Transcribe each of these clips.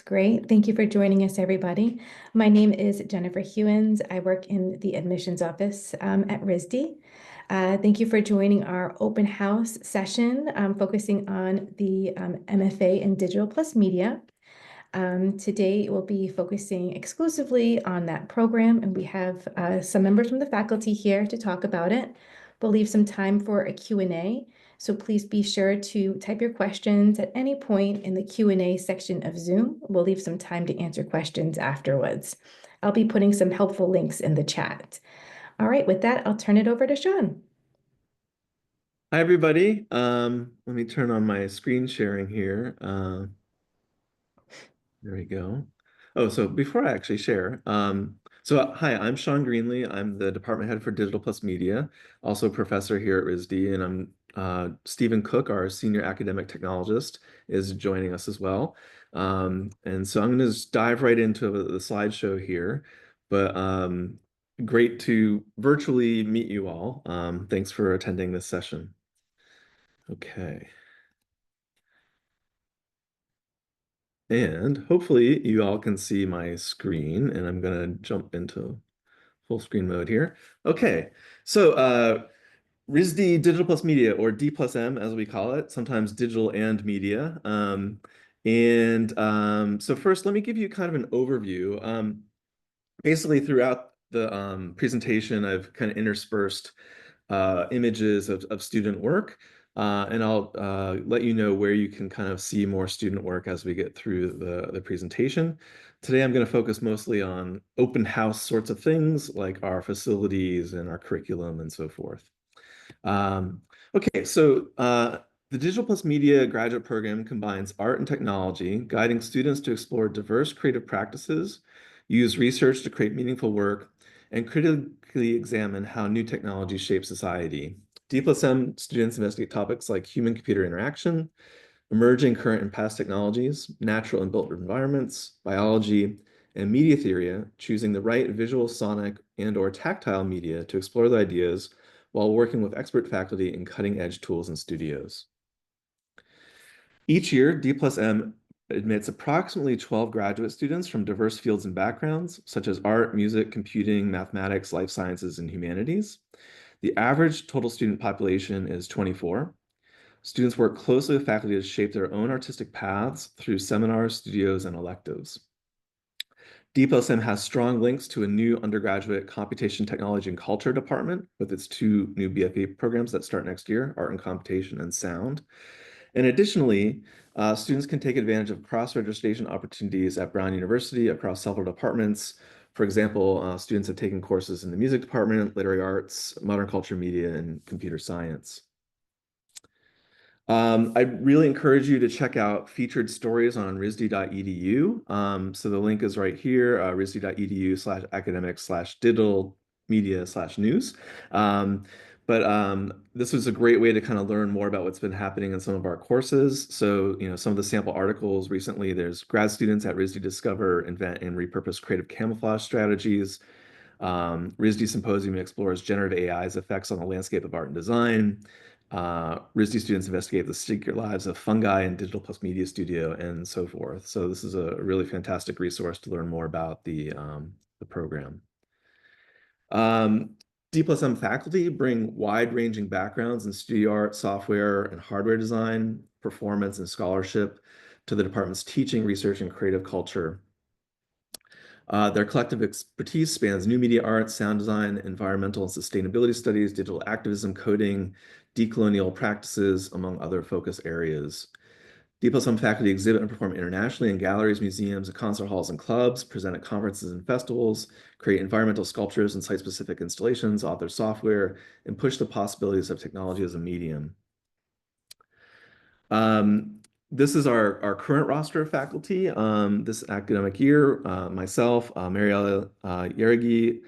Great. Thank you for joining us, everybody. My name is Jennifer Hewins. I work in the admissions office at RISD. Thank you for joining our open house session focusing on the MFA in Digital+Media. Today, we'll be focusing exclusively on that program, and we have some members from the faculty here to talk about it. We'll leave some time for a Q&A, so please be sure to type your questions at any point in the Q&A section of Zoom. We'll leave some time to answer questions afterwards. I'll be putting some helpful links in the chat. All right, with that, I'll turn it over to Sean. Hi, everybody. Let me turn on my screen sharing here. There we go. Oh, so before I actually share, hi, I'm Sean Greenlee. I'm the department head for Digital+Media, also a professor here at RISD, and Stephen Cook, our senior academic technologist, is joining us as well. And so I'm going to just dive right into the slideshow here, but great to virtually meet you all. Thanks for attending this session. Okay. And hopefully you all can see my screen, and I'm going to jump into full screen mode here. Okay, so RISD Digital+Media, or D+M as we call it, sometimes digital and media. So first, let me give you kind of an overview. Basically, throughout the presentation, I've kind of interspersed images of student work. And I'll let you know where you can kind of see more student work as we get through the presentation. Today, I'm going to focus mostly on open house sorts of things like our facilities and our curriculum and so forth. Okay, so the Digital+Media graduate program combines art and technology, guiding students to explore diverse creative practices, use research to create meaningful work, and critically examine how new technology shapes society. D+M students investigate topics like human-computer interaction, emerging current and past technologies, natural and built environments, biology, and media theory, choosing the right visual, sonic, and/or tactile media to explore the ideas while working with expert faculty in cutting-edge tools and studios. Each year, D+M admits approximately 12 graduate students from diverse fields and backgrounds, such as art, music, computing, mathematics, life sciences, and humanities. The average total student population is 24. Students work closely with faculty to shape their own artistic paths through seminars, studios, and electives. D+M has strong links to a new undergraduate computation technology and culture department with its 2 new BFA programs that start next year, art and computation and sound. And additionally, students can take advantage of cross-registration opportunities at Brown University across several departments. For example, students have taken courses in the music department, literary arts, modern culture, media, and computer science. I really encourage you to check out featured stories on risd.edu. So the link is right here, risd.edu/academic/digital-media/news. This was a great way to kind of learn more about what's been happening in some of our courses. So, some of the sample articles recently, there's grad students at RISD discover, invent, and repurpose creative camouflage strategies. RISD Symposium explores generative AI's effects on the landscape of art and design. RISD students investigate the secret lives of fungi in Digital+Media Studio and so forth. So this is a really fantastic resource to learn more about the program. D+M faculty bring wide-ranging backgrounds in studio art, software, and hardware design, performance, and scholarship to the department's teaching, research, and creative culture. Their collective expertise spans new media arts, sound design, environmental and sustainability studies, digital activism, coding, decolonial practices, among other focus areas. D+M faculty exhibit and perform internationally in galleries, museums, concert halls, and clubs, present at conferences and festivals, create environmental sculptures and site-specific installations, author software, and push the possibilities of technology as a medium. This is our current roster of faculty this academic year. Myself, Mariela Yeregi,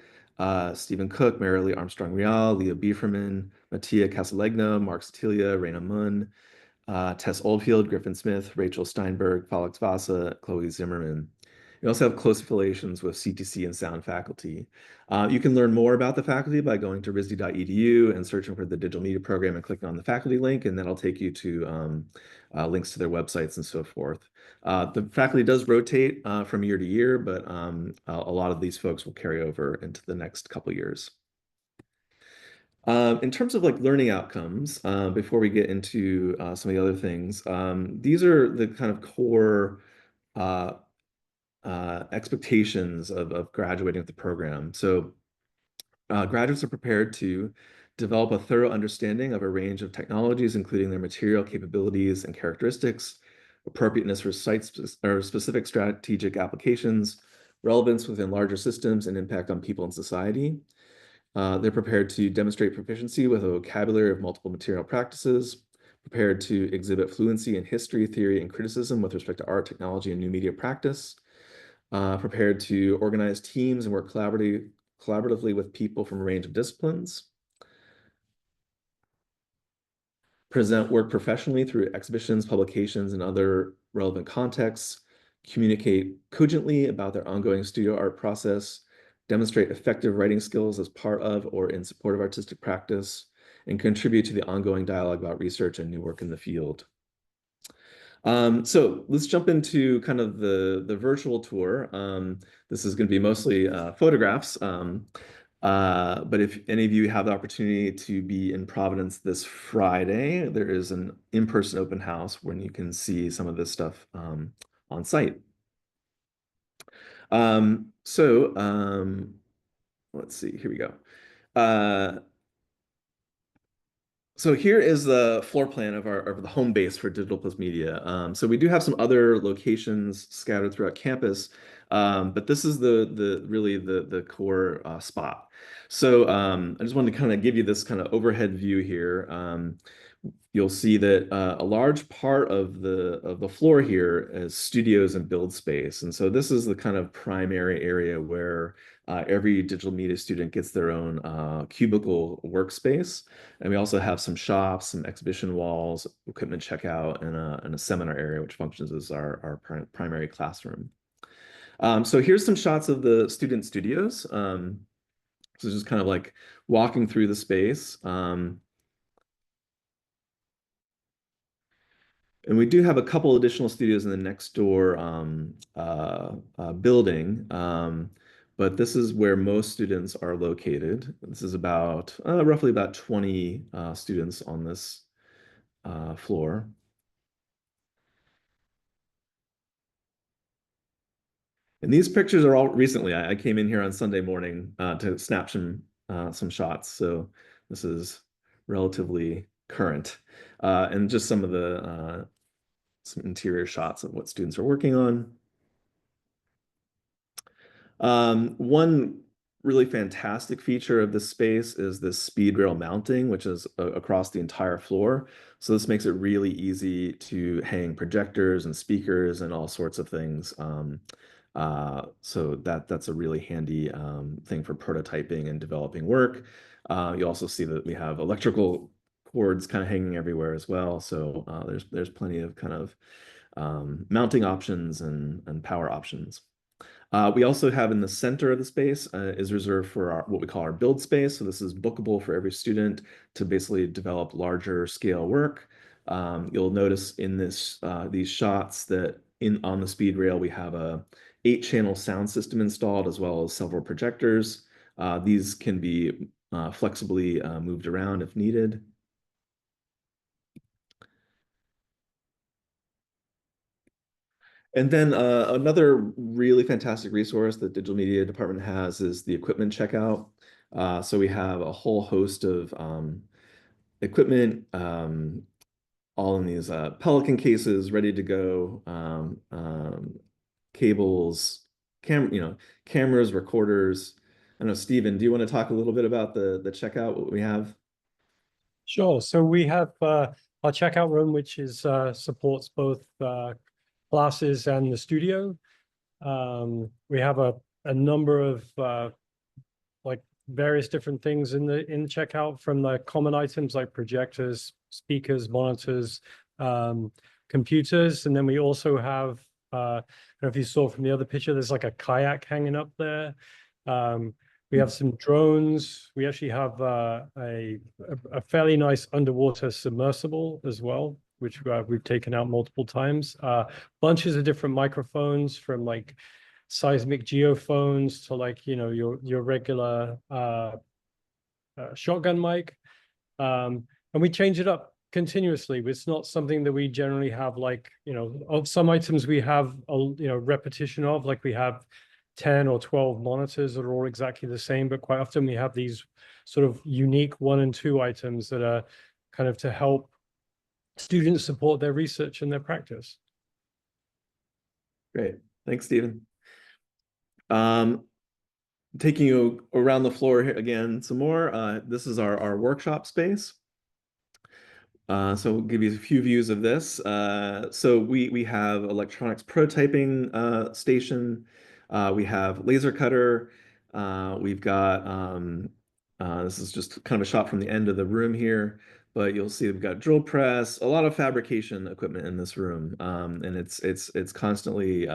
Stephen Cook, Marilee Armstrong-Rial, Leo Bieferman, Mattia Casalegno, Mark Satilia, Raina Munn, Tess Oldfield, Griffin Smith, Rachel Steinberg, Felix Vasa, Chloe Zimmerman. We also have close affiliations with CTC and sound faculty. You can learn more about the faculty by going to risd.edu and searching for the digital media program and clicking on the faculty link, and that'll take you to links to their websites and so forth. The faculty does rotate from year to year, but a lot of these folks will carry over into the next couple years. In terms of like learning outcomes, before we get into some of the other things, these are the kind of core uh, expectations of graduating with the program. So graduates are prepared to develop a thorough understanding of a range of technologies, including their material capabilities and characteristics, appropriateness for or specific strategic applications, relevance within larger systems, and impact on people and society. They're prepared to demonstrate proficiency with a vocabulary of multiple material practices, prepared to exhibit fluency in history, theory, and criticism with respect to art, technology, and new media practice, prepared to organize teams and work collaboratively with people from a range of disciplines, present work professionally through exhibitions, publications, and other relevant contexts, communicate cogently about their ongoing studio art process, demonstrate effective writing skills as part of or in support of artistic practice, and contribute to the ongoing dialogue about research and new work in the field. So let's jump into kind of the virtual tour. This is going to be mostly photographs. But if any of you have the opportunity to be in Providence this Friday, there is an in-person open house when you can see some of this stuff on site. Let's see, here we go. So here is the floor plan of the home base for Digital+Media. So we do have some other locations scattered throughout campus, but this is really the core spot. So I just wanted to kind of give you this kind of overhead view here. You'll see that a large part of the floor here is studios and build space, and so this is the kind of primary area where every digital media student gets their own cubicle workspace. And we also have some shops, some exhibition walls, equipment checkout, and a seminar area, which functions as our primary classroom. So here's some shots of the student studios. So just kind of like walking through the space. And we do have a couple additional studios in the next door building, but this is where most students are located. This is about roughly about 20 students on this floor. And these pictures are all recently. I came in here on Sunday morning to snap some shots, so this is relatively current. And just some of the some interior shots of what students are working on. One really fantastic feature of this space is this speed rail mounting, which is across the entire floor. So this makes it really easy to hang projectors and speakers and all sorts of things. So that's a really handy thing for prototyping and developing work. You also see that we have electrical cords kind of hanging everywhere as well. So there's plenty of kind of mounting options and power options. We also have in the center of the space is reserved for what we call our build space. So this is bookable for every student to basically develop larger scale work. You'll notice in these shots that on the speed rail, we have a 8-channel sound system installed as well as several projectors. These can be flexibly moved around if needed. And then another really fantastic resource that Digital Media Department has is the equipment checkout. So we have a whole host of equipment, all in these Pelican cases, ready to go, cables, cameras, recorders. I don't know, Stephen, do you want to talk a little bit about the checkout, what we have? Sure. So we have our checkout room, which is supports both classes and the studio. We have a number of like various different things in the checkout, from the common items like projectors, speakers, monitors, computers, and then we also have I don't know if you saw from the other picture, there's like a kayak hanging up there. We have some drones. We actually have a fairly nice underwater submersible as well. which we've taken out multiple times. Bunches of different microphones, from like seismic geophones to like, you know, your regular shotgun mic. And we change it up continuously. It's not something that we generally have, like, you know, of some items we have a, you know, repetition of, like we have 10 or 12 monitors that are all exactly the same, but quite often we have these sort of unique 1 and 2 items that are kind of to help students support their research and their practice. Great. Thanks, Stephen. Taking you around the floor here again some more. This is our workshop space. So we'll give you a few views of this. So we have electronics prototyping station. We have laser cutter. We've got, this is just kind of a shot from the end of the room here, but you'll see we've got drill press, a lot of fabrication equipment in this room. And it's constantly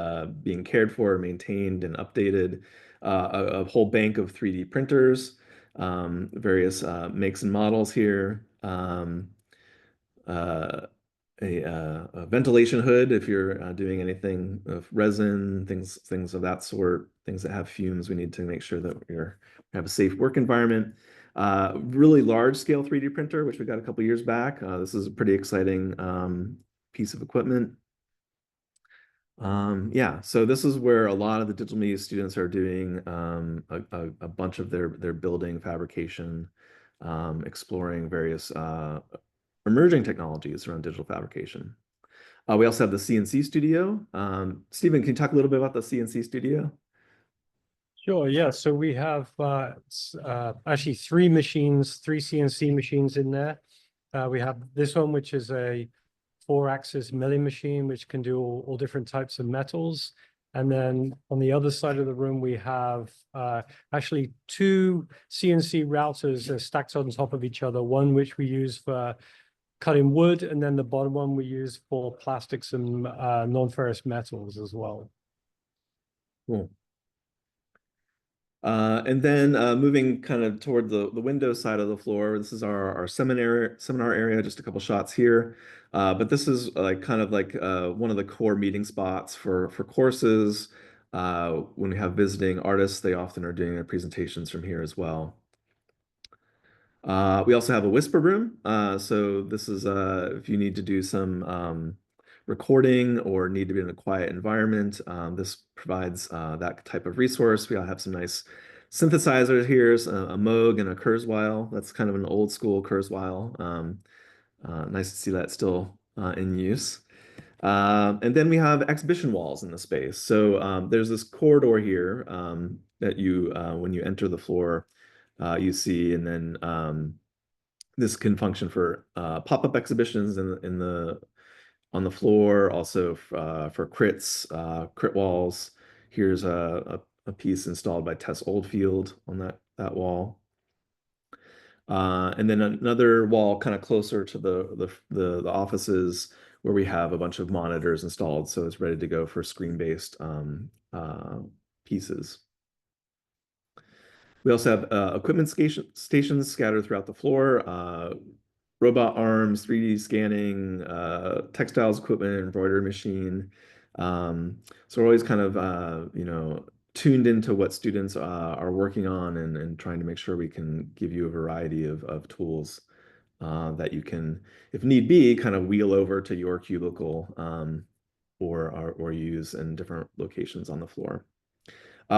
being cared for, maintained, and updated. A whole bank of 3D printers, various makes and models here. A ventilation hood if you're doing anything of resin, things of that sort, things that have fumes. We need to make sure that we have a safe work environment. Really large scale 3D printer, which we got a couple years back. This is a pretty exciting piece of equipment. Yeah, so this is where a lot of the digital media students are doing a bunch of their building fabrication, exploring various emerging technologies around digital fabrication. We also have the CNC studio. Stephen, can you talk a little bit about the CNC studio? Sure, yeah. So we have actually 3 machines, 3 CNC machines in there. We have this one, which is a 4-axis milling machine, which can do all different types of metals. And then on the other side of the room, we have actually 2 CNC routers stacked on top of each other. One which we use for cutting wood, and then the bottom one we use for plastics and non-ferrous metals as well. Cool. And then moving kind of toward the window side of the floor, this is our seminar area, just a couple shots here. But this is like kind of like one of the core meeting spots for courses. When we have visiting artists, they often are doing their presentations from here as well. We also have a whisper room. So this is if you need to do some recording or need to be in a quiet environment, this provides that type of resource. We all have some nice synthesizers here, a Moog and a Kurzweil. That's kind of an old school Kurzweil. Nice to see that still in use. And then we have exhibition walls in the space. So there's this corridor here that you, when you enter the floor, you see, and then this can function for pop-up exhibitions on the floor, also for crit walls. Here's a piece installed by Tess Oldfield on that wall. And then another wall kind of closer to the offices where we have a bunch of monitors installed, so it's ready to go for screen-based pieces. We also have equipment stations scattered throughout the floor, robot arms, 3D scanning, textiles equipment, embroidery machine. So we're always kind of, you know, tuned into what students are working on and trying to make sure we can give you a variety of tools that you can, if need be, kind of wheel over to your cubicle or use in different locations on the floor.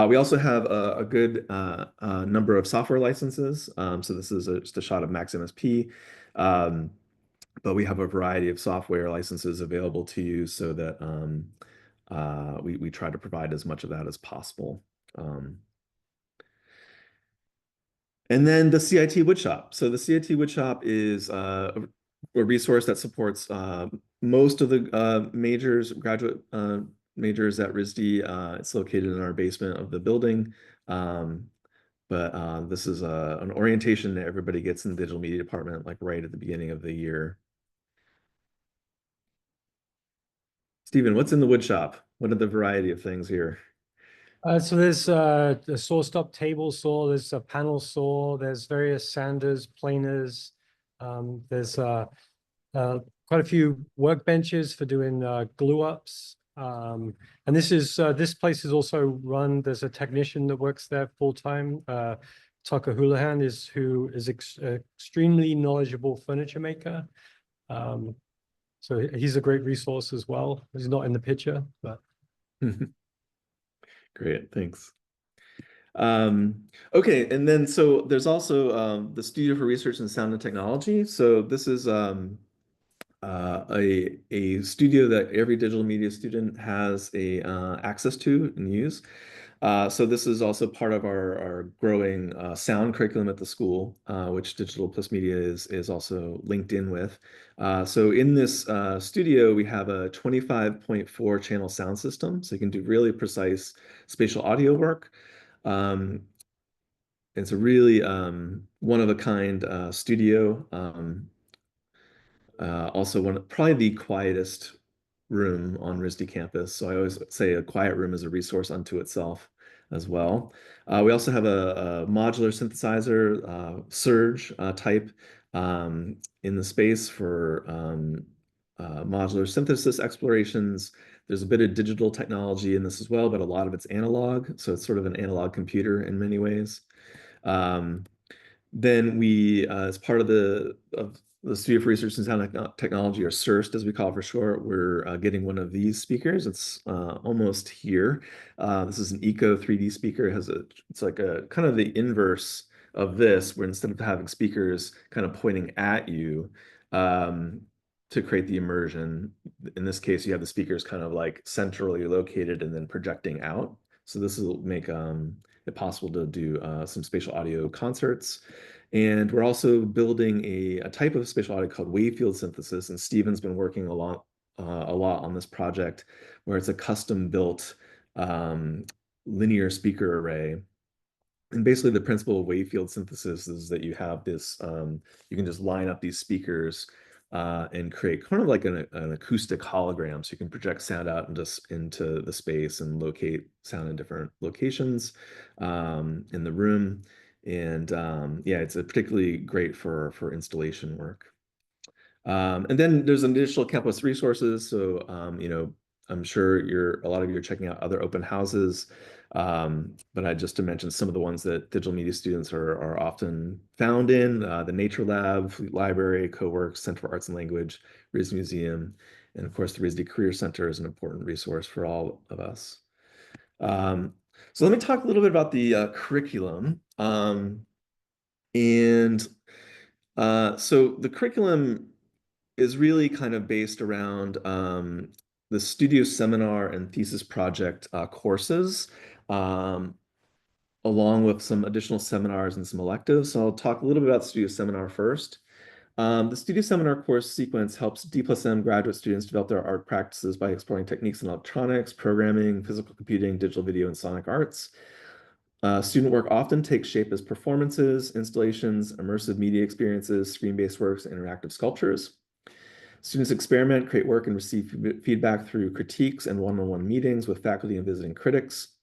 We also have a good number of software licenses. So this is just a shot of Max MSP. But we have a variety of software licenses available to you so that we try to provide as much of that as possible. And then the CIT Woodshop. So the CIT Woodshop is a resource that supports most of the graduate majors at RISD. It's located in our basement of the building. But this is an orientation that everybody gets in the digital media department, like right at the beginning of the year. Stephen, what's in the wood shop? What are the variety of things here? So there's a saw stop table saw, there's a panel saw, there's various sanders, planers, there's quite a few workbenches for doing glue ups. And this place is also run. There's a technician that works there full time. Tucker Houlihan who is extremely knowledgeable furniture maker. So he's a great resource as well. He's not in the picture, but Great, thanks. Okay, and then so there's also the Studio for Research in Sound and Technology. So this is a studio that every digital media student has access to and use. So this is also part of our growing sound curriculum at the school, which Digital+Media is also linked in with. So in this studio, we have a 25.4 channel sound system, so you can do really precise spatial audio work. It's a really one-of-a-kind studio. Also probably the quietest room on RISD campus. So I always say a quiet room is a resource unto itself as well. We also have a modular synthesizer, Surge type in the space for modular synthesis explorations. There's a bit of digital technology in this as well, but a lot of it's analog. So it's sort of an analog computer in many ways. Then we, as part of the Studio for Research and Sound Technology, or CERST, as we call it for short, we're getting one of these speakers. It's almost here. This is an Eco 3D speaker. It's like a kind of the inverse of this, where instead of having speakers kind of pointing at you to create the immersion, in this case, you have the speakers kind of like centrally located and then projecting out. So this will make it possible to do some spatial audio concerts. And we're also building a type of spatial audio called wave field synthesis. And Stephen's been working a lot on this project, where it's a custom built linear speaker array. And basically the principle of wave field synthesis is that you have this, you can just line up these speakers and create kind of like an acoustic hologram. So you can project sound out into the space and locate sound in different locations in the room. And yeah, it's particularly great for installation work. And then there's additional campus resources. So, I'm sure a lot of you are checking out other open houses. But just to mention some of the ones that digital media students are often found in, the Nature Lab, Fleet Library, CoWorks, Center for Arts and Language, RISD Museum, and of course the RISD Career Center is an important resource for all of us. So let me talk a little bit about the curriculum. So the curriculum is really kind of based around the studio seminar and thesis project courses, along with some additional seminars and some electives. So I'll talk a little bit about studio seminar first. The studio seminar course sequence helps D+M graduate students develop their art practices by exploring techniques in electronics, programming, physical computing, digital video, and sonic arts. Student work often takes shape as performances, installations, immersive media experiences, screen-based works, and interactive sculptures. Students experiment, create work, and receive feedback through critiques and one-on-one meetings with faculty and visiting critics.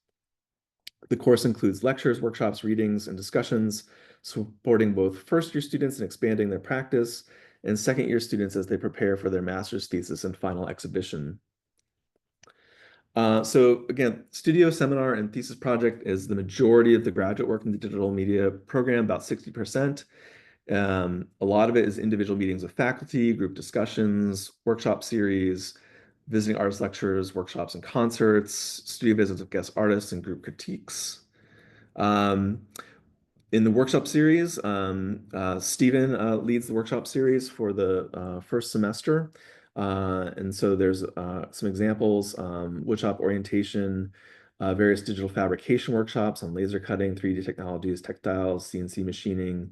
The course includes lectures, workshops, readings, and discussions, supporting both first-year students in expanding their practice and second-year students as they prepare for their master's thesis and final exhibition. So again, studio, seminar, and thesis project is the majority of the graduate work in the digital media program, about 60%. A lot of it is individual meetings with faculty, group discussions, workshop series, visiting artist lectures, workshops and concerts, studio visits with guest artists, and group critiques. In the workshop series, Stephen leads the workshop series for the first semester. And so there's some examples, woodshop orientation, various digital fabrication workshops on laser cutting, 3D technologies, textiles, CNC machining,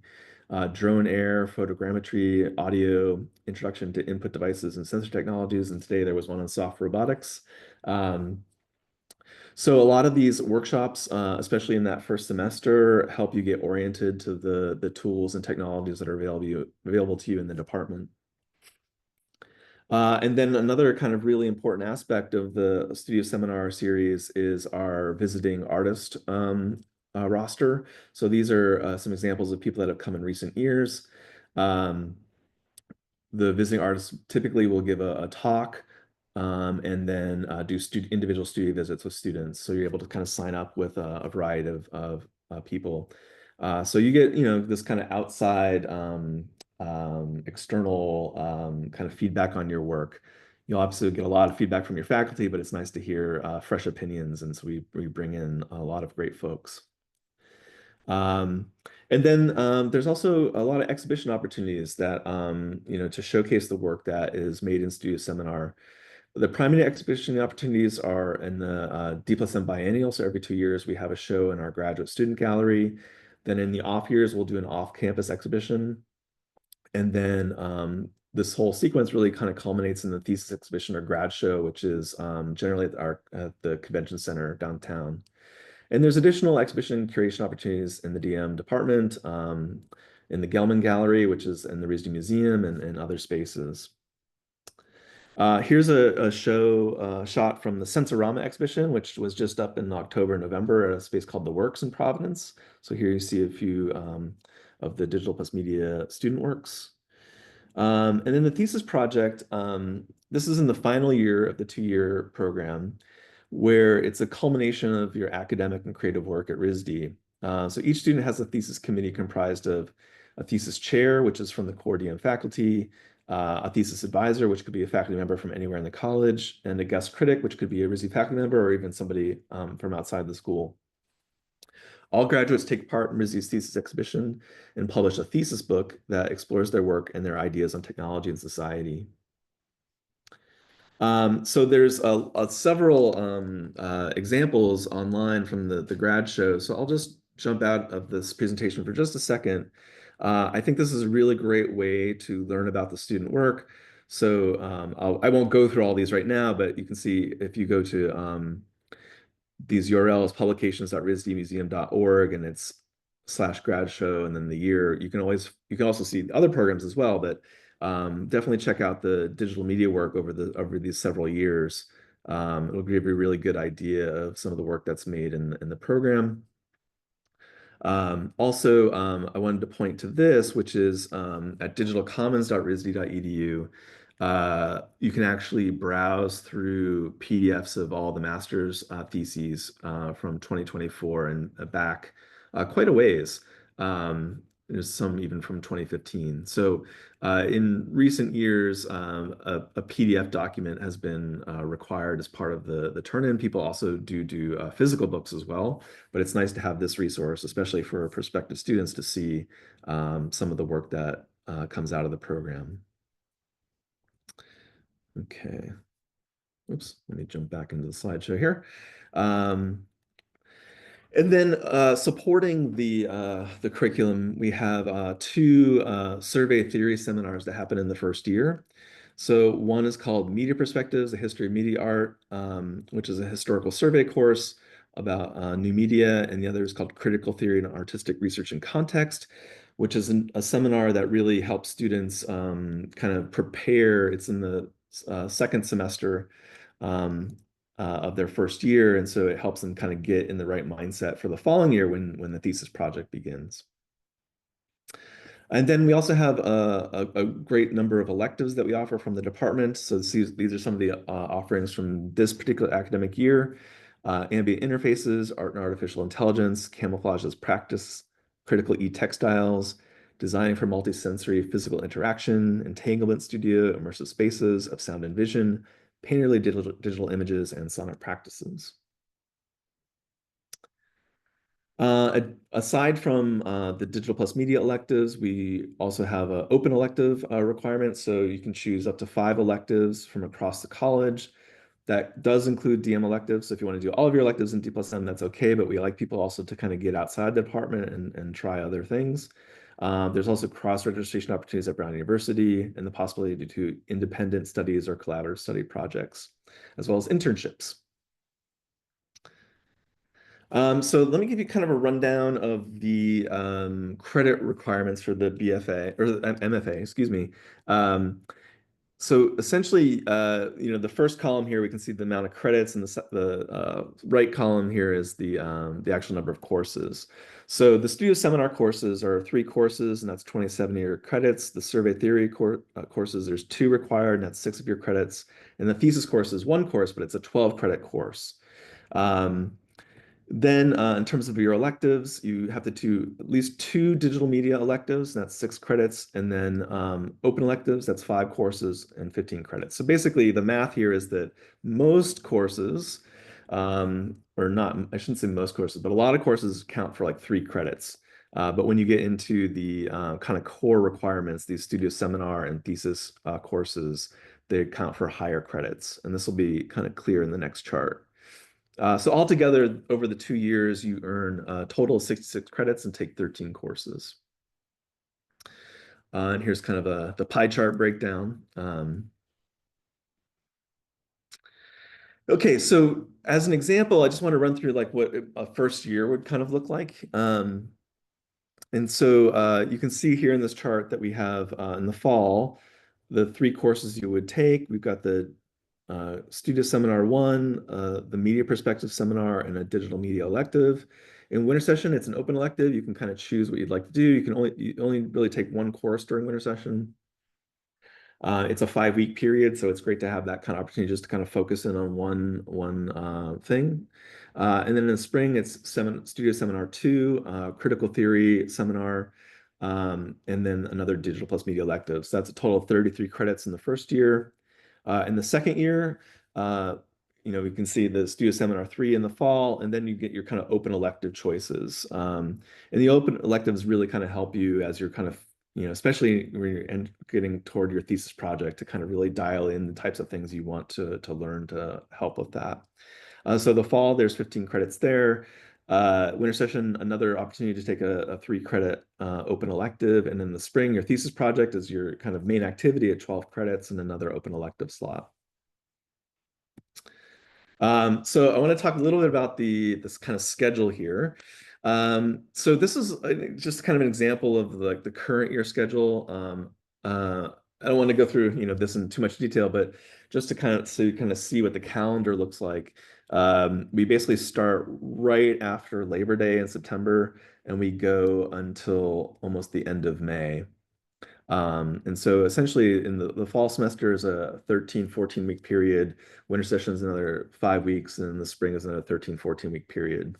drone air, photogrammetry, audio, introduction to input devices and sensor technologies. And today there was one on soft robotics. So a lot of these workshops, especially in that first semester, help you get oriented to the tools and technologies that are available to you in the department. And then another kind of really important aspect of the studio seminar series is our visiting artist roster. So these are some examples of people that have come in recent years. the visiting artists typically will give a talk, and then do individual studio visits with students. So you're able to kind of sign up with a variety of people. So you get, this kind of outside external kind of feedback on your work. You'll obviously get a lot of feedback from your faculty, but it's nice to hear fresh opinions. And so we bring in a lot of great folks. Um, and then there's also a lot of exhibition opportunities that, to showcase the work that is made in Studio Seminar. The primary exhibition opportunities are in the D+M biennial. So every 2 years, we have a show in our graduate student gallery. Then in the off years, we'll do an off-campus exhibition. And then this whole sequence really kind of culminates in the thesis exhibition or grad show, which is generally at the convention center downtown. And there's additional exhibition curation opportunities in the DM department, in the Gelman Gallery, which is in the RISD Museum, and other spaces. Here's a show shot from the Sensorama exhibition, which was just up in October and November at a space called The Works in Providence. So here you see a few of the Digital+Media student works. And then the thesis project, this is in the final year of the 2-year program, where it's a culmination of your academic and creative work at RISD. So each student has a thesis committee comprised of a thesis chair, which is from the core DM faculty, a thesis advisor, which could be a faculty member from anywhere in the college, and a guest critic, which could be a RISD faculty member or even somebody from outside the school. All graduates take part in RISD's thesis exhibition and publish a thesis book that explores their work and their ideas on technology and society. So there's several examples online from the grad show. So I'll just jump out of this presentation for just a second. I think this is a really great way to learn about the student work. So I won't go through all these right now, but you can see if you go to these URLs, publications.risdmuseum.org, and it's /grad show, and then the year. You can also see other programs as well, but definitely check out the digital media work over these several years. It'll give you a really good idea of some of the work that's made in the program. Also, I wanted to point to this, which is at digitalcommons.risd.edu. You can actually browse through PDFs of all the master's theses from 2024 and back quite a ways. There's some even from 2015. So in recent years, a PDF document has been required as part of the turn-in. People also do physical books as well, but it's nice to have this resource, especially for prospective students, to see some of the work that comes out of the program. Okay. Oops, let me jump back into the slideshow here. And then supporting the curriculum, we have 2 survey theory seminars that happen in the first year. So one is called Media Perspectives, a History of Media Art, which is a historical survey course about new media, and the other is called Critical Theory and Artistic Research in Context, which is a seminar that really helps students kind of prepare. It's in the second semester of their first year, and so it helps them kind of get in the right mindset for the following year when the thesis project begins. And then we also have a great number of electives that we offer from the department. So these are some of the offerings from this particular academic year. Ambient interfaces, art and artificial intelligence, camouflage as practice, critical e-textiles, designing for multisensory physical interaction, entanglement studio, immersive spaces of sound and vision, painterly digital images, and sonic practices. Aside from the Digital+Media electives, we also have an open elective requirement. So you can choose up to 5 electives from across the college. That does include DM electives. So if you want to do all of your electives in D+M, that's okay. But we like people also to kind of get outside the department and try other things. There's also cross-registration opportunities at Brown University and the possibility to do independent studies or collaborative study projects, as well as internships. So let me give you kind of a rundown of the credit requirements for the BFA or MFA, excuse me. So essentially, the first column here, we can see the amount of credits, and the right column here is the actual number of courses. So the studio seminar courses are 3 courses, and that's 27 of your credits. The survey theory courses, there's 2 required, and that's 6 of your credits. And the thesis course is 1 course, but it's a 12-credit course. Then in terms of your electives, you have to do at least 2 digital media electives, and that's 6 credits. And then open electives, that's 5 courses and 15 credits. So basically the math here is that most courses, or not, I shouldn't say most courses, but a lot of courses count for like 3 credits. But when you get into the kind of core requirements, these studio seminar and thesis courses, they count for higher credits. And this will be kind of clear in the next chart. So altogether, over the 2 years, you earn a total of 66 credits and take 13 courses. And here's kind of the pie chart breakdown. Okay, so as an example, I just want to run through like what a first year would kind of look like. And so you can see here in this chart that we have in the fall, the 3 courses you would take. We've got the Studio Seminar 1, the Media Perspective Seminar, and a Digital Media elective. In winter session, it's an open elective. You can kind of choose what you'd like to do. You only really take 1 course during winter session. It's a 5-week period, so it's great to have that kind of opportunity just to kind of focus in on one thing. And then in the spring, it's Studio Seminar 2, Critical Theory Seminar, and then another Digital+Media elective. So that's a total of 33 credits in the first year. In the second year, we can see the Studio Seminar 3 in the fall, and then you get your kind of open elective choices. And the open electives really kind of help you as you're kind of, especially when you're getting toward your thesis project, to kind of really dial in the types of things you want to learn to help with that. So the fall, there's 15 credits there. Winter session, another opportunity to take a 3-credit open elective. And in the spring, your thesis project is your kind of main activity at 12 credits and another open elective slot. So I want to talk a little bit about this kind of schedule here. So this is just kind of an example of like the current year schedule. I don't want to go through this in too much detail, but just to kind of see what the calendar looks like. We basically start right after Labor Day in September, and we go until almost the end of May. And so essentially in the fall semester is a 13, 14-week period. Winter session is another 5 weeks, and the spring is another 13, 14-week period.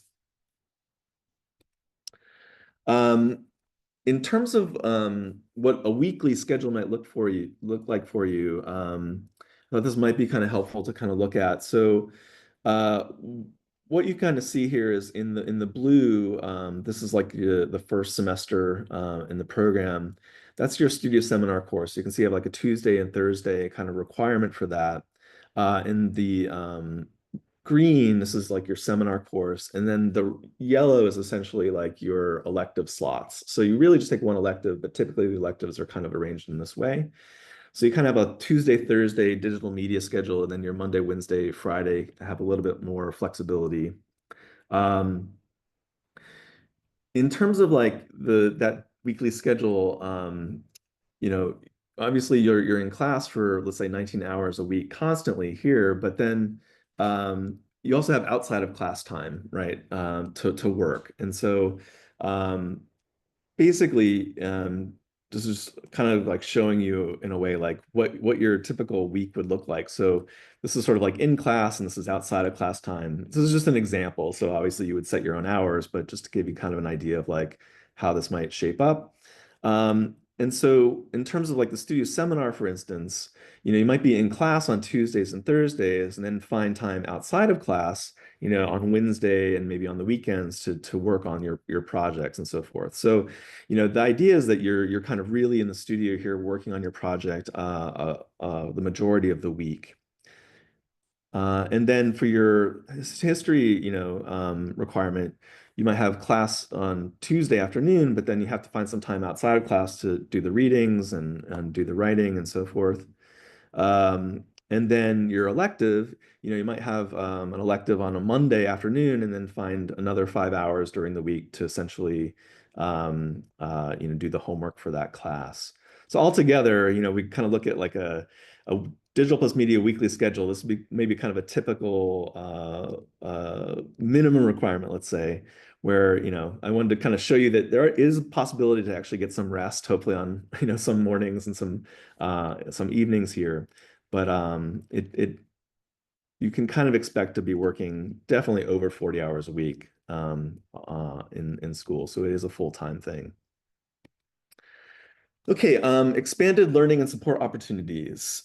In terms of what a weekly schedule might look like for you, I thought this might be kind of helpful to kind of look at. So what you kind of see here is in the blue, this is like the first semester in the program. That's your studio seminar course. You can see I have like a Tuesday and Thursday kind of requirement for that. In the green, this is like your seminar course. And then the yellow is essentially like your elective slots. So you really just take 1 elective, but typically the electives are kind of arranged in this way. So you kind of have a Tuesday, Thursday digital media schedule, and then your Monday, Wednesday, Friday have a little bit more flexibility. In terms of like that weekly schedule, obviously you're in class for, let's say, 19 hours a week constantly here, but then you also have outside of class time, right, to work. And so basically, this is kind of like showing you in a way like what your typical week would look like. So this is sort of like in class, and this is outside of class time. This is just an example. So obviously you would set your own hours, but just to give you kind of an idea of like how this might shape up. And so in terms of like the studio seminar, for instance, you might be in class on Tuesdays and Thursdays, and then find time outside of class, on Wednesday and maybe on the weekends to work on your projects and so forth. So, the idea is that you're kind of really in the studio here working on your project the majority of the week. And then for your history, requirement, you might have class on Tuesday afternoon, but then you have to find some time outside of class to do the readings and do the writing and so forth. And then your elective, you might have an elective on a Monday afternoon, and then find another 5 hours during the week to essentially, do the homework for that class. So altogether, we kind of look at like a Digital+Media weekly schedule, this would be maybe kind of a typical minimum requirement, let's say, where, I wanted to kind of show you that there is a possibility to actually get some rest, hopefully on, some mornings and some evenings here. But you can kind of expect to be working definitely over 40 hours a week in school. So it is a full-time thing. Okay, expanded learning and support opportunities.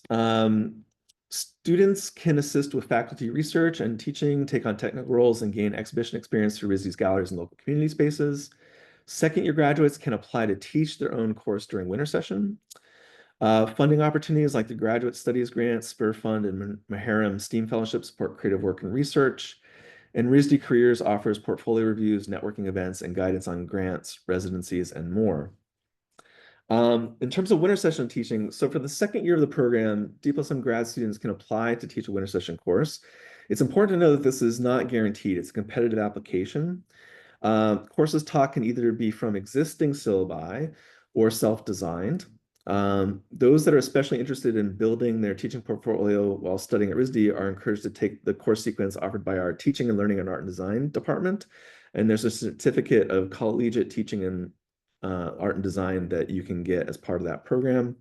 Students can assist with faculty research and teaching, take on technical roles, and gain exhibition experience through RISD's galleries and local community spaces. Second-year graduates can apply to teach their own course during winter session. Funding opportunities like the Graduate Studies Grant, Spur Fund, and Maharam STEAM Fellowship support creative work and research. And RISD Careers offers portfolio reviews, networking events, and guidance on grants, residencies, and more. In terms of winter session teaching, so for the second year of the program, D+M grad students can apply to teach a winter session course. It's important to know that this is not guaranteed. It's a competitive application. Courses taught can either be from existing syllabi or self-designed. Those that are especially interested in building their teaching portfolio while studying at RISD are encouraged to take the course sequence offered by our Teaching and Learning and Art and Design department. And there's a certificate of collegiate teaching and art and design that you can get as part of that program.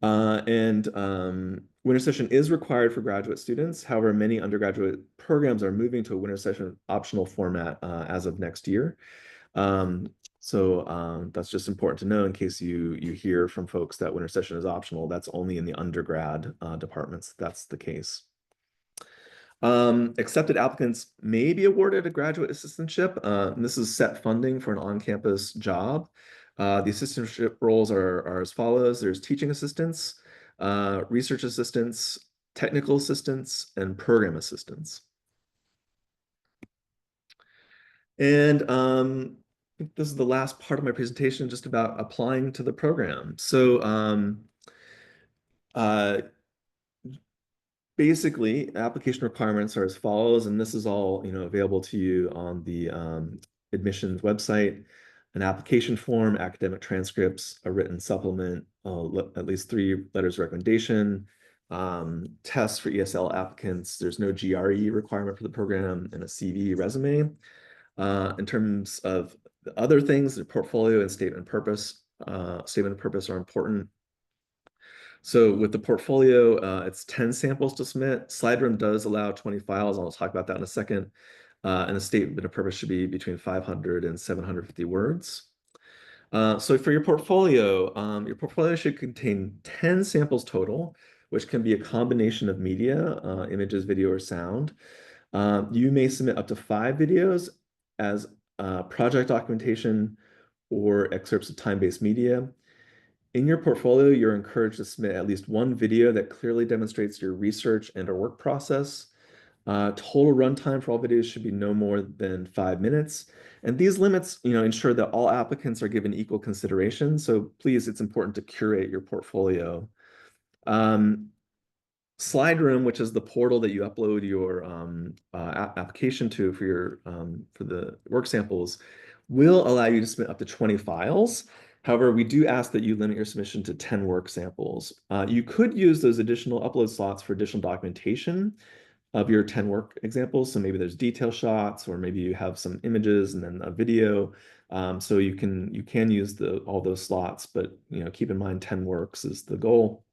Winter session is required for graduate students. However, many undergraduate programs are moving to a winter session optional format as of next year. That's just important to know in case you hear from folks that winter session is optional. That's only in the undergrad departments. That's the case. Accepted applicants may be awarded a graduate assistantship. And this is set funding for an on-campus job. The assistantship roles are as follows. There's teaching assistants, research assistants, technical assistants, and program assistants. And I think this is the last part of my presentation, just about applying to the program. So basically, application requirements are as follows, and this is all available to you on the admissions website. An application form, academic transcripts, a written supplement, at least 3 letters of recommendation, tests for ESL applicants. There's no GRE requirement for the program, and a CV resume. In terms of the other things, the portfolio and statement of purpose are important. So with the portfolio, it's 10 samples to submit. SlideRoom does allow 20 files. I'll talk about that in a second. And the statement of purpose should be between 500 and 750 words. So for your portfolio should contain 10 samples total, which can be a combination of media, images, video, or sound. You may submit up to 5 videos as project documentation or excerpts of time-based media. In your portfolio, you're encouraged to submit at least 1 video that clearly demonstrates your research and/or work process. Total runtime for all videos should be no more than 5 minutes. And these limits, ensure that all applicants are given equal consideration. So please, it's important to curate your portfolio. SlideRoom, which is the portal that you upload your application to for the work samples, will allow you to submit up to 20 files. However, we do ask that you limit your submission to 10 work samples. You could use those additional upload slots for additional documentation of your 10 work examples. So maybe there's detail shots, or maybe you have some images and then a video. So you can use all those slots, but keep in mind 10 works is the goal.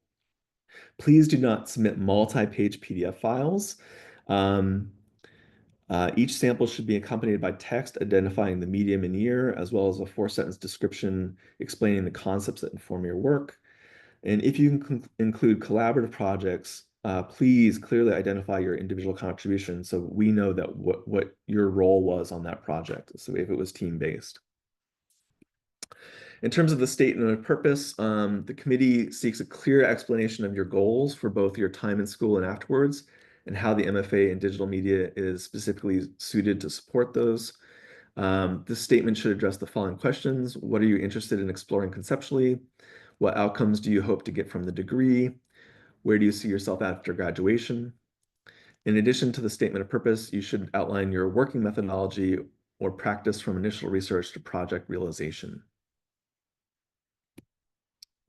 Please do not submit multi-page PDF files. Each sample should be accompanied by text identifying the medium and year, as well as a 4-sentence description explaining the concepts that inform your work. And if you can include collaborative projects, please clearly identify your individual contribution so we know that what your role was on that project, so if it was team-based. In terms of the statement of purpose, the committee seeks a clear explanation of your goals for both your time in school and afterwards, and how the MFA in digital media is specifically suited to support those. This statement should address the following questions. What are you interested in exploring conceptually? What outcomes do you hope to get from the degree? Where do you see yourself after graduation? In addition to the statement of purpose, you should outline your working methodology or practice from initial research to project realization.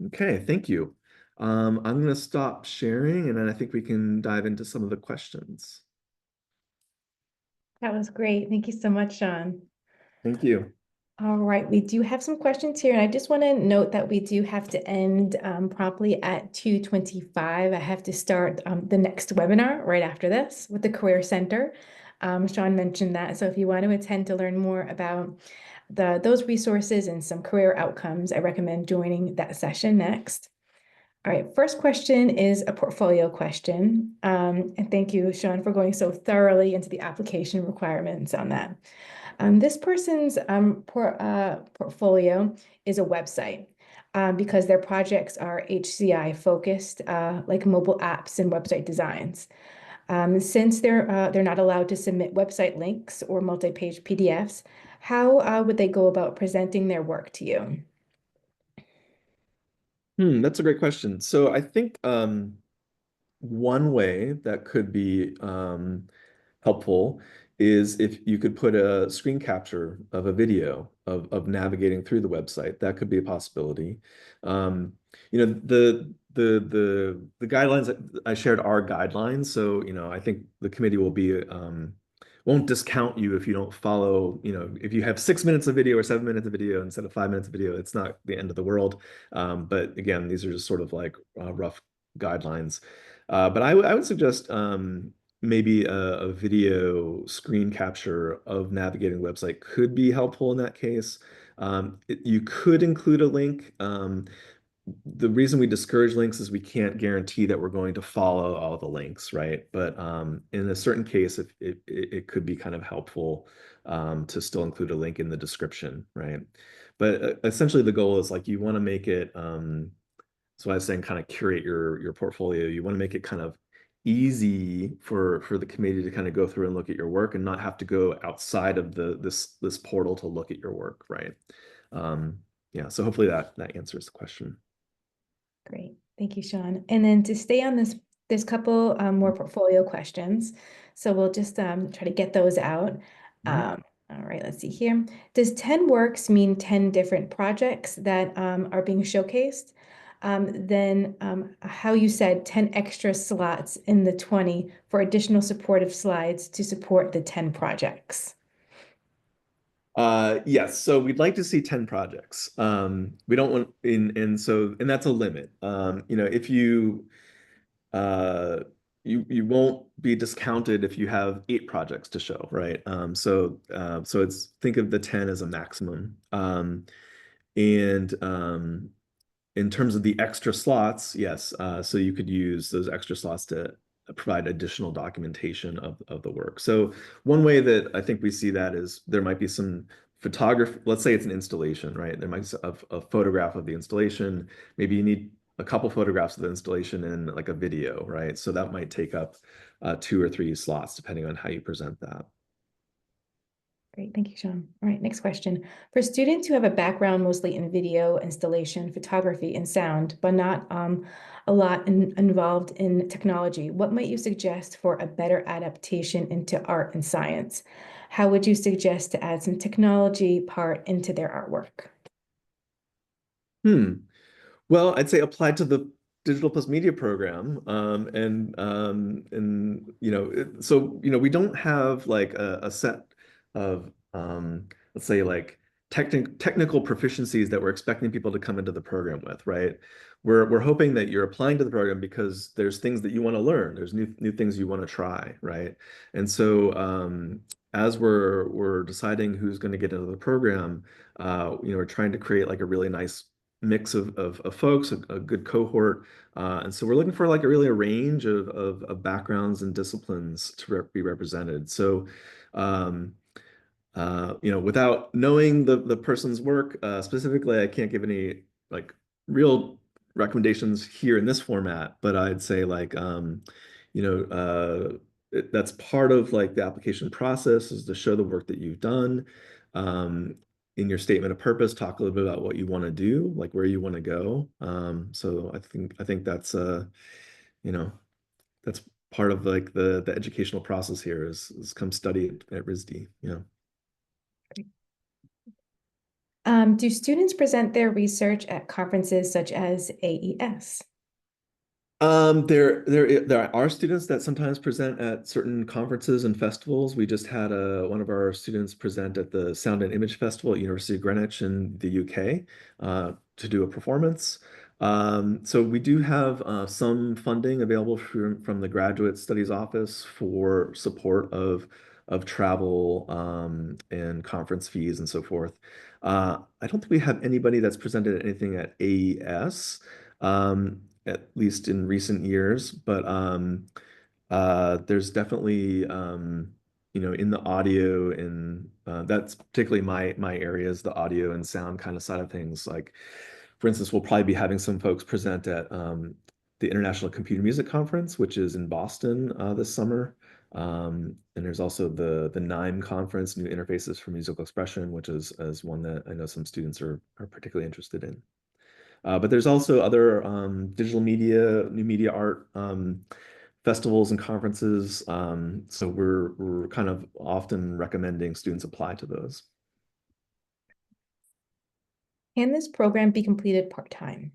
Okay, thank you. I'm going to stop sharing, and then I think we can dive into some of the questions. That was great. Thank you so much, Sean. Thank you. All right, we do have some questions here, and I just want to note that we do have to end promptly at 2:25. I have to start the next webinar right after this with the Career Center. Sean mentioned that, so if you want to attend to learn more about those resources and some career outcomes, I recommend joining that session next. All right, first question is a portfolio question. And thank you, Sean, for going so thoroughly into the application requirements on that. This person's portfolio is a website because their projects are HCI focused, like mobile apps and website designs. Since they're not allowed to submit website links or multi-page PDFs, how would they go about presenting their work to you? That's a great question. So I think one way that could be helpful is if you could put a screen capture of a video of navigating through the website. That could be a possibility. You know, the guidelines that I shared are guidelines, so you know, I think the committee will be won't discount you if you don't follow, you know, if you have 6 minutes of video or 7 minutes of video instead of 5 minutes of video, it's not the end of the world. But again, these are just sort of like rough guidelines. But I would suggest maybe a video screen capture of navigating the website could be helpful in that case. You could include a link. The reason we discourage links is we can't guarantee that we're going to follow all the links, right? But in a certain case, if it could be kind of helpful to still include a link in the description, right? But essentially the goal is like you want to make it, so I was saying kind of curate your portfolio. You want to make it kind of easy for the committee to kind of go through and look at your work and not have to go outside of this portal to look at your work, right? Yeah, so hopefully that answers the question. Great. Thank you, Sean. And then to stay on this, there's a couple more portfolio questions. So we'll just try to get those out. All right, let's see here. Does 10 works mean 10 different projects that are being showcased? Then how you said 10 extra slots in the 20 for additional supportive slides to support the 10 projects. Yes, so we'd like to see 10 projects. We don't want and that's a limit. You know, if you won't be discounted if you have 8 projects to show, right? So it's think of the 10 as a maximum. And in terms of the extra slots, yes, so you could use those extra slots to provide additional documentation of the work. So one way that I think we see that is there might be some photography. Let's say it's an installation, right? There might be a photograph of the installation. Maybe you need a couple photographs of the installation and like a video, right? So that might take up 2 or 3 slots depending on how you present that. Great, thank you, Sean. All right, next question. For students who have a background mostly in video, installation, photography, and sound, but not a lot involved in technology, what might you suggest for a better adaptation into art and science? How would you suggest to add some technology part into their artwork? Well, I'd say apply to the Digital+Media program, and you know, so you know, we don't have like a set of let's say like technical proficiencies that we're expecting people to come into the program with, right? We're hoping that you're applying to the program because there's things that you want to learn, there's new things you want to try, right? And so as we're deciding who's going to get into the program, you know, we're trying to create like a really nice mix of folks, a good cohort. And so we're looking for like a range of backgrounds and disciplines to be represented. So, you know, without knowing the person's work specifically, I can't give any like real recommendations here in this format, but I'd say like, you know, that's part of like the application process is to show the work that you've done. In your statement of purpose, talk a little bit about what you want to do, like where you want to go. So I think that's you know, that's part of like the educational process here is come study at RISD, you know. Do students present their research at conferences such as AES? There are students that sometimes present at certain conferences and festivals. We just had one of our students present at the Sound and Image Festival at University of Greenwich in the UK to do a performance. So we do have some funding available from the Graduate Studies Office for support of travel and conference fees and so forth. I don't think we have anybody that's presented anything at AES. At least in recent years, but there's definitely in the audio and that's particularly my area is the audio and sound kind of side of things. Like, for instance, we'll probably be having some folks present at the International Computer Music Conference, which is in Boston this summer. And there's also the NIME conference, New Interfaces for Musical Expression, which is one that I know some students are particularly interested in. But there's also other digital media, new media art festivals and conferences. So we're kind of often recommending students apply to those. Can this program be completed part-time?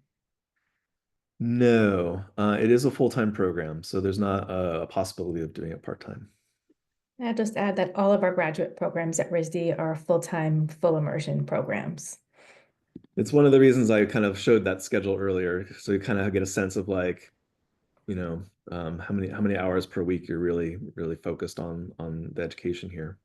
No, it is a full-time program, so there's not a possibility of doing it part-time. I'll just add that all of our graduate programs at RISD are full-time, full immersion programs. It's one of the reasons I kind of showed that schedule earlier, so you kind of get a sense of like, how many hours per week you're really focused on the education here.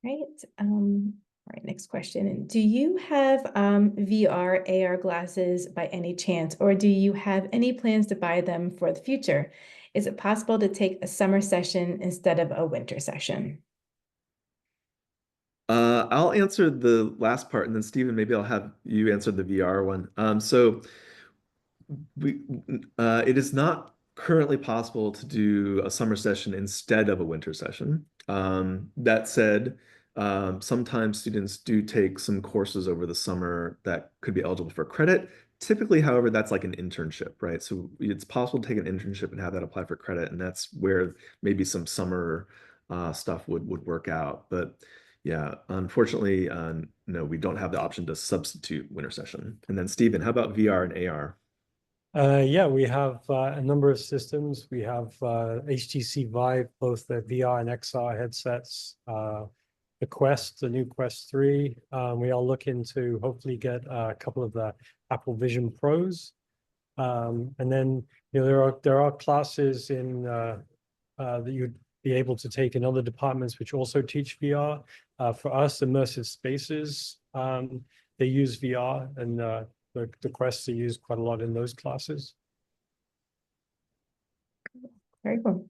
Right. All right, next question. Do you have VR, AR glasses by any chance, or do you have any plans to buy them for the future? Is it possible to take a summer session instead of a winter session? I'll answer the last part, and then Stephen, maybe I'll have you answer the VR one. So we it is not currently possible to do a summer session instead of a winter session. That said, sometimes students do take some courses over the summer that could be eligible for credit. Typically, however, that's like an internship, right? So it's possible to take an internship and have that apply for credit, and that's where maybe some summer stuff would work out. But yeah, unfortunately, no, we don't have the option to substitute winter session. And then Stephen, how about VR and AR? Yeah, we have a number of systems. We have HTC Vive, both the VR and XR headsets, the Quest, the new Quest 3. We are looking to hopefully get a couple of the Apple Vision Pros. And then there are classes in that you'd be able to take in other departments which also teach VR. For us, immersive spaces, they use VR, and the Quests are used quite a lot in those classes. Very cool.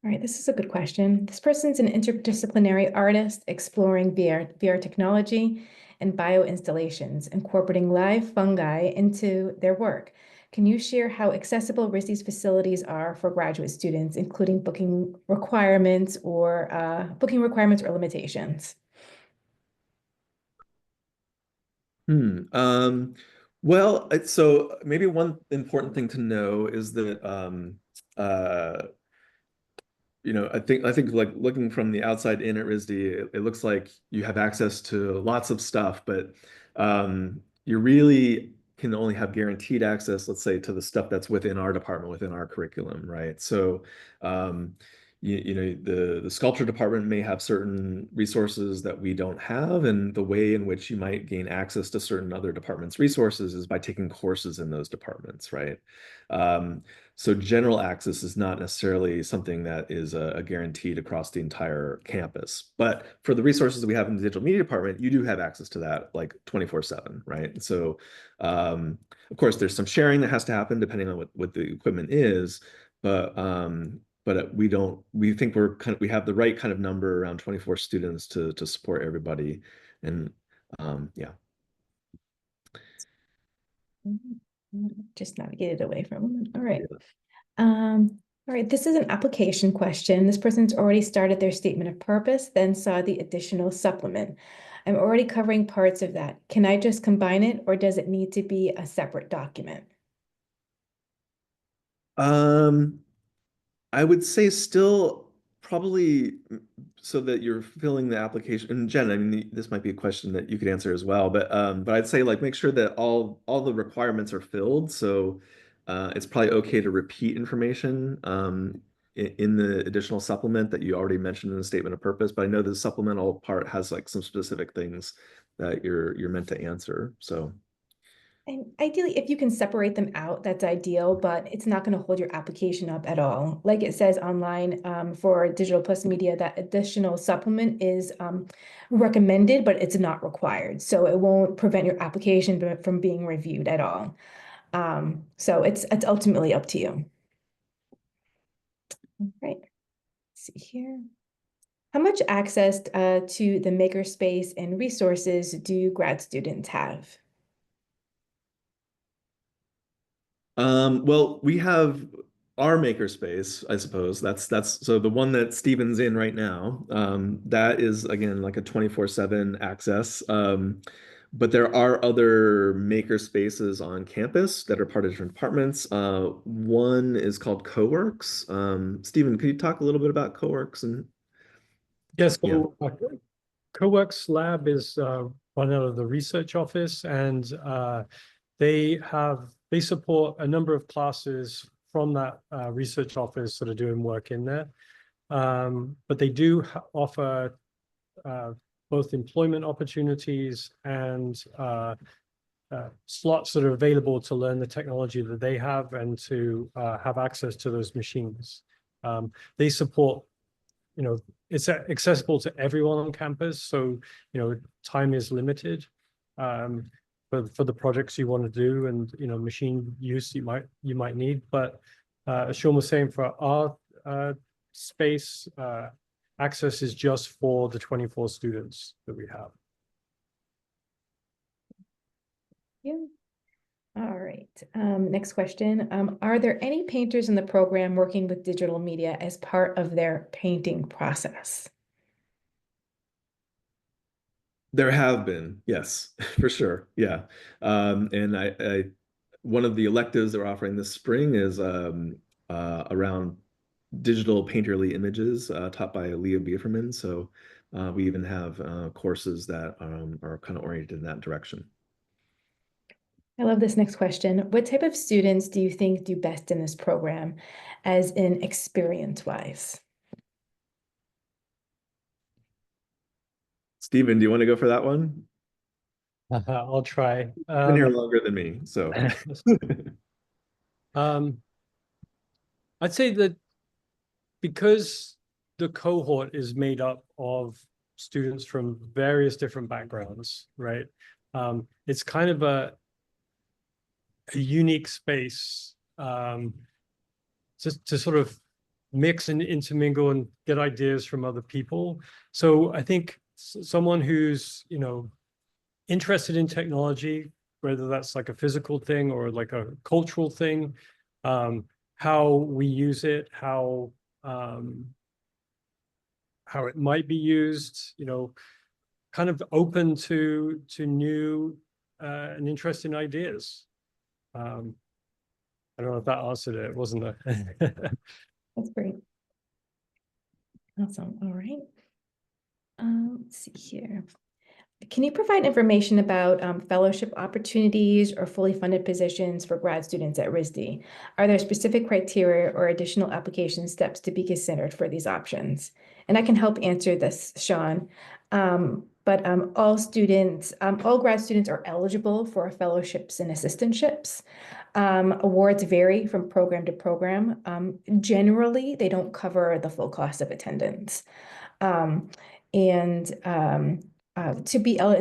All right, this is a good question. This person's an interdisciplinary artist exploring VR technology and bioinstallations, incorporating live fungi into their work. Can you share how accessible RISD's facilities are for graduate students, including booking requirements or limitations? Well, so maybe one important thing to know is that I think like looking from the outside in at RISD, it looks like you have access to lots of stuff, but you really can only have guaranteed access, let's say, to the stuff that's within our department, within our curriculum, right? So the sculpture department may have certain resources that we don't have, and the way in which you might gain access to certain other departments' resources is by taking courses in those departments, right? So general access is not necessarily something that is guaranteed across the entire campus. But for the resources we have in the digital media department, you do have access to that like 24/7, right? So of course, there's some sharing that has to happen depending on what the equipment is, but we think we have the right kind of number, around 24 students to support everybody. And yeah. Just navigated away from it. All right. All right, this is an application question. This person's already started their statement of purpose, then saw the additional supplement. I'm already covering parts of that. Can I just combine it, or does it need to be a separate document? I would say still probably so that you're filling the application. And Jen, I mean, this might be a question that you could answer as well, but I'd say like make sure that all the requirements are filled. So it's probably okay to repeat information in the additional supplement that you already mentioned in the statement of purpose, but I know the supplemental part has like some specific things that you're meant to answer. So And ideally, if you can separate them out, that's ideal, but it's not going to hold your application up at all. Like it says online for Digital+Media, that additional supplement is recommended, but it's not required. So it won't prevent your application from being reviewed at all. So it's ultimately up to you. All right, let's see here. How much access to the makerspace and resources do grad students have? Well, we have our makerspace, I suppose. That's so the one that Steven's in right now. That is again like a 24/7 access. But there are other maker spaces on campus that are part of different departments. One is called CoWorks. Steven, could you talk a little bit about CoWorks and Yes, yeah. so CoWorks Lab is run out of the research office, and they support a number of classes from that research office that are doing work in there. But they do offer both employment opportunities and slots that are available to learn the technology that they have and to have access to those machines. They support, it's accessible to everyone on campus, so time is limited for the projects you want to do, and machine use you might need. But as Sean was saying, for our space, access is just for the 24 students that we have. Yeah. All right. Next question. Are there any painters in the program working with digital media as part of their painting process? There have been, yes, for sure. Yeah. And I one of the electives that we're offering this spring is around digital painterly images taught by Leo Bieferman. So we even have courses that are kind of oriented in that direction. I love this next question. What type of students do you think do best in this program, as in experience-wise? Steven, do you want to go for that one? I'll try. Been here longer than me, so. I'd say that because the cohort is made up of students from various different backgrounds, right? It's kind of a unique space to sort of mix and intermingle and get ideas from other people. So I think someone who's, interested in technology, whether that's like a physical thing or like a cultural thing, how we use it, how it might be used, kind of open to new and interesting ideas. I don't know if that answered it, wasn't it? That's great. Awesome. All right. Let's see here. Can you provide information about fellowship opportunities or fully funded positions for grad students at RISD? Are there specific criteria or additional application steps to be considered for these options? And I can help answer this, Sean. But all grad students are eligible for fellowships and assistantships. Awards vary from program to program. Generally, they don't cover the full cost of attendance. And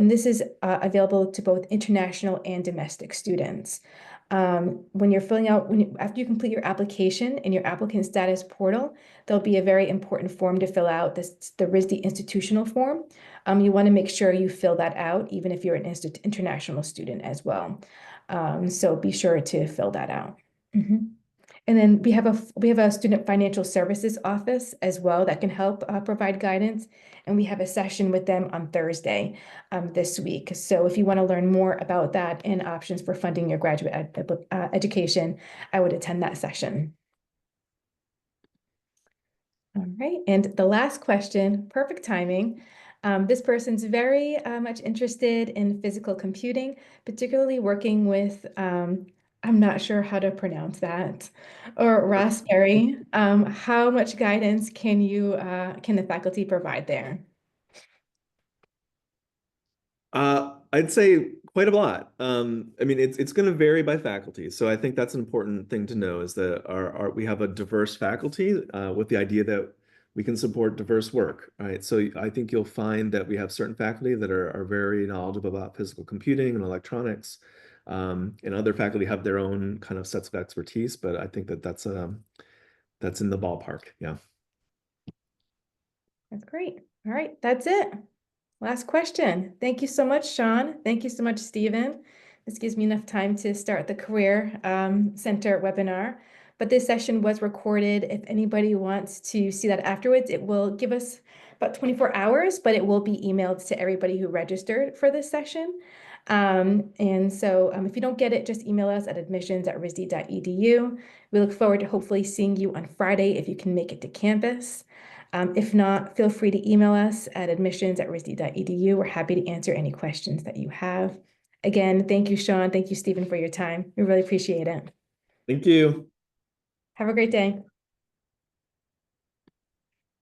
this is available to both international and domestic students. When you're filling out, after you complete your application in your applicant status portal, there'll be a very important form to fill out, the RISD institutional form. You want to make sure you fill that out, even if you're an international student as well. So be sure to fill that out. And then we have a student financial services office as well that can help provide guidance. And we have a session with them on Thursday this week. So if you want to learn more about that and options for funding your graduate education, I would attend that session. All right, and the last question, perfect timing. This person's very much interested in physical computing, particularly working with I'm not sure how to pronounce that, or raspberry. How much guidance can can the faculty provide there? I'd say quite a lot. I mean, it's going to vary by faculty. So I think that's an important thing to know is that we have a diverse faculty with the idea that we can support diverse work, right? So I think you'll find that we have certain faculty that are very knowledgeable about physical computing and electronics, and other faculty have their own kind of sets of expertise. But I think that that's in the ballpark. Yeah. That's great. All right, that's it. Last question. Thank you so much, Sean. Thank you so much, Stephen. This gives me enough time to start the Career Center webinar. But this session was recorded. If anybody wants to see that afterwards, it will give us about 24 hours, but it will be emailed to everybody who registered for this session. And so if you don't get it, just email us at admissions@risd.edu. We look forward to hopefully seeing you on Friday if you can make it to campus. If not, feel free to email us at admissions@risd.edu. We're happy to answer any questions that you have. Again, thank you, Sean. Thank you, Stephen, for your time. We really appreciate it. Thank you. Have a great day.